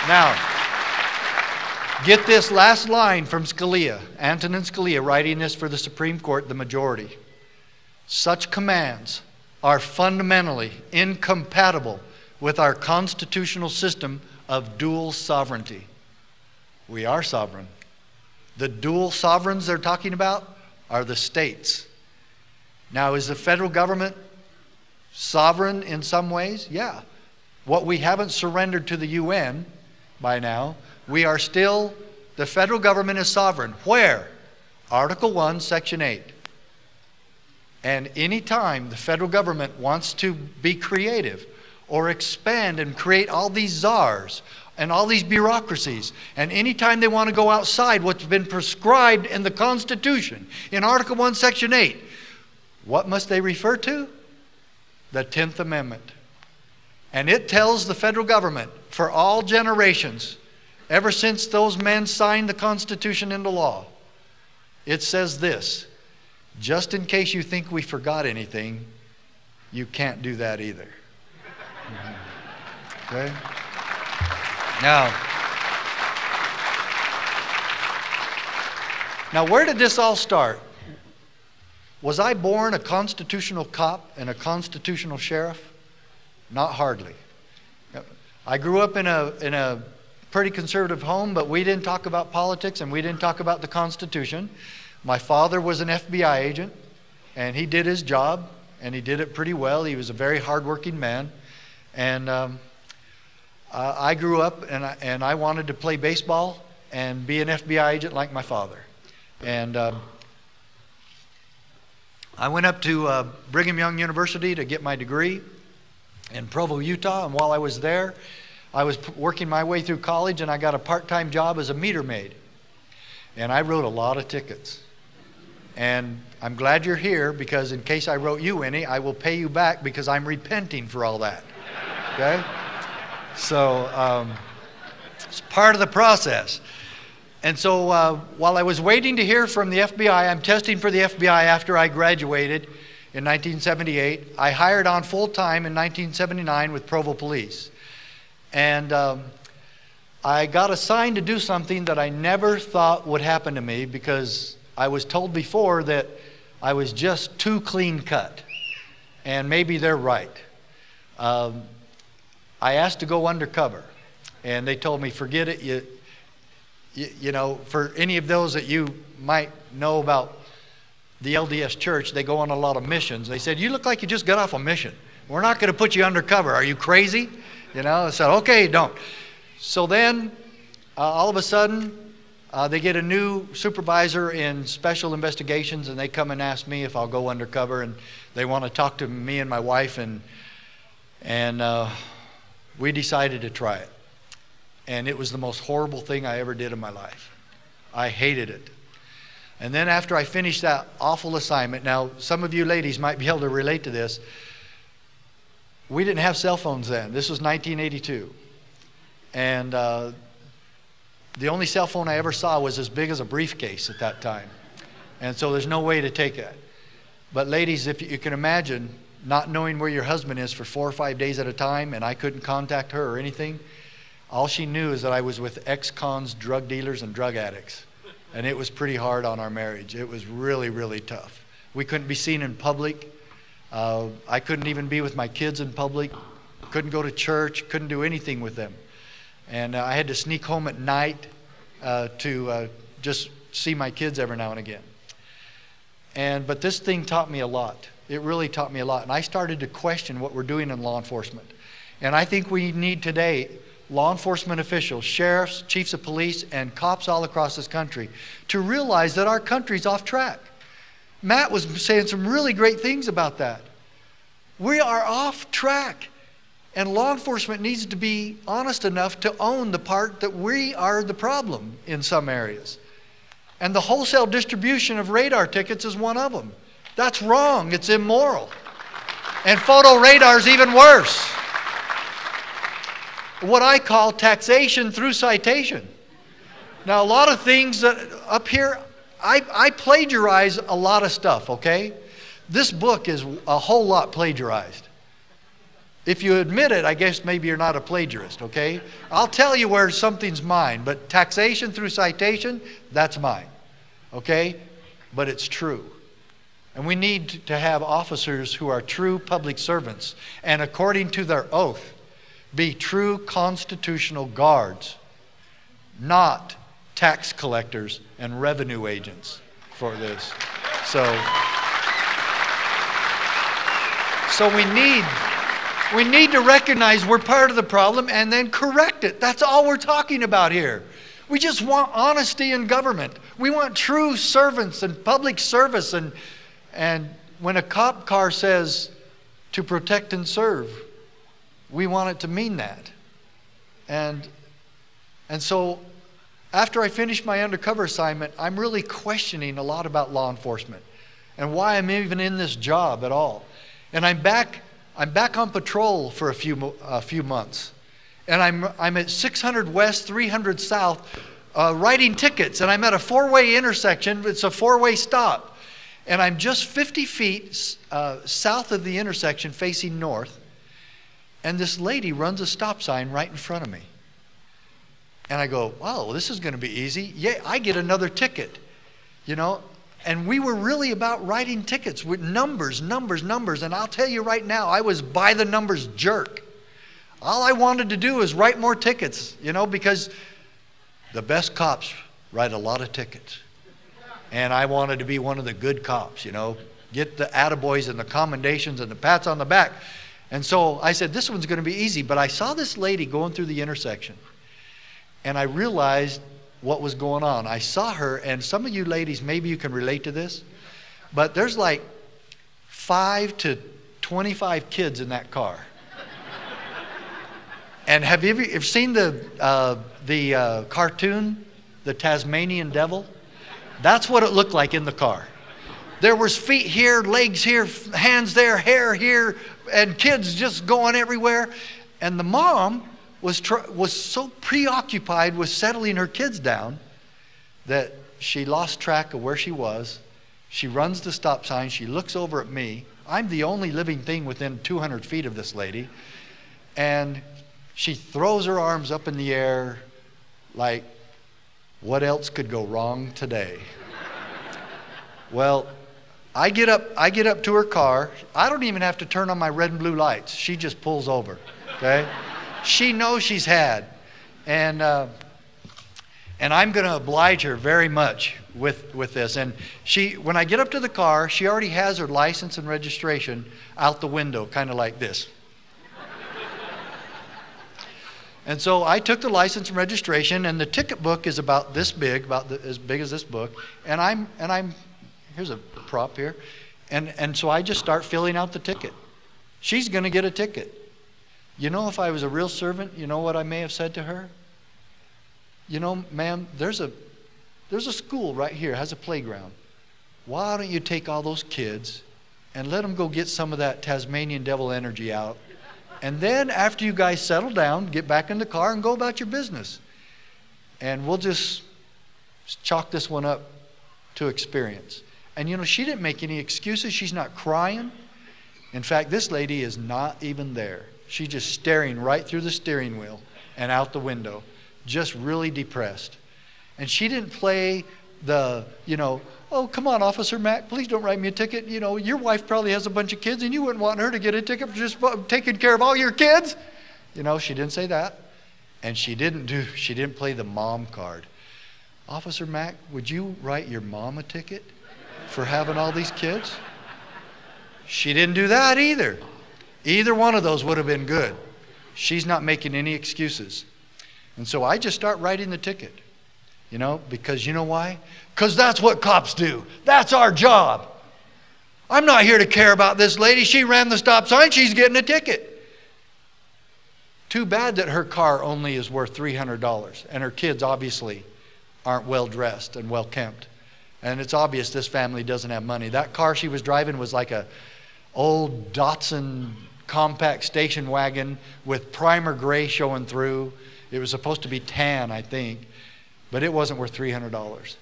Now, get this last line from Scalia, Antonin Scalia, writing this for the Supreme Court, the majority. Such commands are fundamentally incompatible with our constitutional system of dual sovereignty. We are sovereign. The dual sovereigns they're talking about are the states. Now, is the federal government sovereign in some ways? Yeah. What we haven't surrendered to the UN by now, we are still, the federal government is sovereign. Where? Article 1, Section 8. And any time the federal government wants to be creative or expand and create all these czars and all these bureaucracies, and any time they want to go outside what's been prescribed in the Constitution, in Article 1, Section 8, what must they refer to? The 10th Amendment. And it tells the federal government for all generations, ever since those men signed the Constitution into law, it says this: just in case you think we forgot anything, you can't do that either. Okay? Now, where did this all start? Was I born a constitutional cop and a constitutional sheriff? Not hardly. I grew up in a pretty conservative home, but we didn't talk about politics and we didn't talk about the Constitution. My father was an FBI agent, and he did his job, and he did it pretty well. He was a very hardworking man. And I grew up, and I wanted to play baseball and be an FBI agent like my father. And I went up to Brigham Young University to get my degree in Provo, Utah. And while I was there, I was working my way through college, and I got a part-time job as a meter maid. And I wrote a lot of tickets. And I'm glad you're here, because in case I wrote you any, I will pay you back, because I'm repenting for all that. Okay? So it's part of the process. And so while I was waiting to hear from the FBI, I'm testing for the FBI after I graduated in 1978. I hired on full-time in 1979 with Provo Police. And I got assigned to do something that I never thought would happen to me, because I was told before that I was just too clean cut. And maybe they're right. I asked to go undercover, and they told me, forget it. You know, for any of those that you might know about the LDS Church, they go on a lot of missions. They said, you look like you just got off a mission. We're not going to put you undercover. Are you crazy? You know, I said, okay, don't. So then, all of a sudden, they get a new supervisor in special investigations, and they come and ask me if I'll go undercover, and they want to talk to me and my wife, and we decided to try it. And it was the most horrible thing I ever did in my life. I hated it. And then after I finished that awful assignment, now some of you ladies might be able to relate to this. We didn't have cell phones then. This was 1982. And the only cell phone I ever saw was as big as a briefcase at that time. And so there's no way to take it. But ladies, if you can imagine not knowing where your husband is for 4 or 5 days at a time, and I couldn't contact her or anything, all she knew is that I was with ex-cons, drug dealers, and drug addicts. And it was pretty hard on our marriage. It was really, really tough. We couldn't be seen in public. I couldn't even be with my kids in public. Couldn't go to church. Couldn't do anything with them. And I had to sneak home at night to just see my kids every now and again. But this thing taught me a lot. It really taught me a lot. And I started to question what we're doing in law enforcement. And I think we need today law enforcement officials, sheriffs, chiefs of police, and cops all across this country to realize that our country's off track. Matt was saying some really great things about that. We are off track. And law enforcement needs to be honest enough to own the part that we are the problem in some areas. And the wholesale distribution of radar tickets is one of them. That's wrong. It's immoral. And photo radar is even worse. What I call taxation through citation. Now, a lot of things up here, I plagiarize a lot of stuff, okay? This book is a whole lot plagiarized. If you admit it, I guess maybe you're not a plagiarist, okay? I'll tell you where something's mine, but taxation through citation, that's mine, okay? But it's true. And we need to have officers who are true public servants and according to their oath, be true constitutional guards, not tax collectors and revenue agents for this. So we need to recognize we're part of the problem and then correct it. That's all we're talking about here. We just want honesty in government. We want true servants and public service. And when a cop car says to protect and serve, we want it to mean that. And so after I finish my undercover assignment, I'm really questioning a lot about law enforcement and why I'm even in this job at all. And I'm back on patrol for a few months. And I'm at 600 West, 300 South, writing tickets. And I'm at a four-way intersection. It's a four-way stop. And I'm just 50 feet south of the intersection facing north. And this lady runs a stop sign right in front of me. And I go, wow, this is going to be easy. Yeah, I get another ticket, you know. And we were really about writing tickets with numbers. And I'll tell you right now, I was by the numbers jerk. All I wanted to do is write more tickets, you know, because the best cops write a lot of tickets. And I wanted to be one of the good cops, you know, get the attaboys and the commendations and the pats on the back. And so I said, this one's going to be easy. But I saw this lady going through the intersection. And I realized what was going on. I saw her, and some of you ladies, maybe you can relate to this, but there's like 5 to 25 kids in that car. And have you ever seen the cartoon, The Tasmanian Devil? That's what it looked like in the car. There was feet here, legs here, hands there, hair here, and kids just going everywhere. And the mom was so preoccupied with settling her kids down that she lost track of where she was. She runs the stop sign. She looks over at me. I'm the only living thing within 200 feet of this lady. And she throws her arms up in the air like, what else could go wrong today? Well, I get up to her car. I don't even have to turn on my red and blue lights. She just pulls over, okay? She knows she's had. And I'm going to oblige her very much with this. And when I get up to the car, she already has her license and registration out the window, kind of like this. And so I took the license and registration, and the ticket book is about this big, as big as this book. And I'm here's a prop here. And so I just start filling out the ticket. She's going to get a ticket. You know, if I was a real servant, you know what I may have said to her? You know, ma'am, there's a school right here, has a playground. Why don't you take all those kids and let them go get some of that Tasmanian devil energy out? And then after you guys settle down, get back in the car and go about your business. And we'll just chalk this one up to experience. And you know, she didn't make any excuses. She's not crying. In fact, this lady is not even there. She's just staring right through the steering wheel and out the window, just really depressed. And she didn't play the, you know, oh, come on, Officer Mack, please don't write me a ticket. You know, your wife probably has a bunch of kids and you wouldn't want her to get a ticket for just taking care of all your kids. You know, she didn't say that. And she didn't play the mom card. Officer Mack, would you write your mom a ticket for having all these kids? She didn't do that either. Either one of those would have been good. She's not making any excuses. And so I just start writing the ticket. You know, because you know why? Because that's what cops do. That's our job. I'm not here to care about this lady. She ran the stop sign. She's getting a ticket. Too bad that her car only is worth $300. And her kids obviously aren't well dressed and well kempt. And it's obvious this family doesn't have money. That car she was driving was like a old Datsun compact station wagon with primer gray showing through. It was supposed to be tan, I think. But it wasn't worth $300.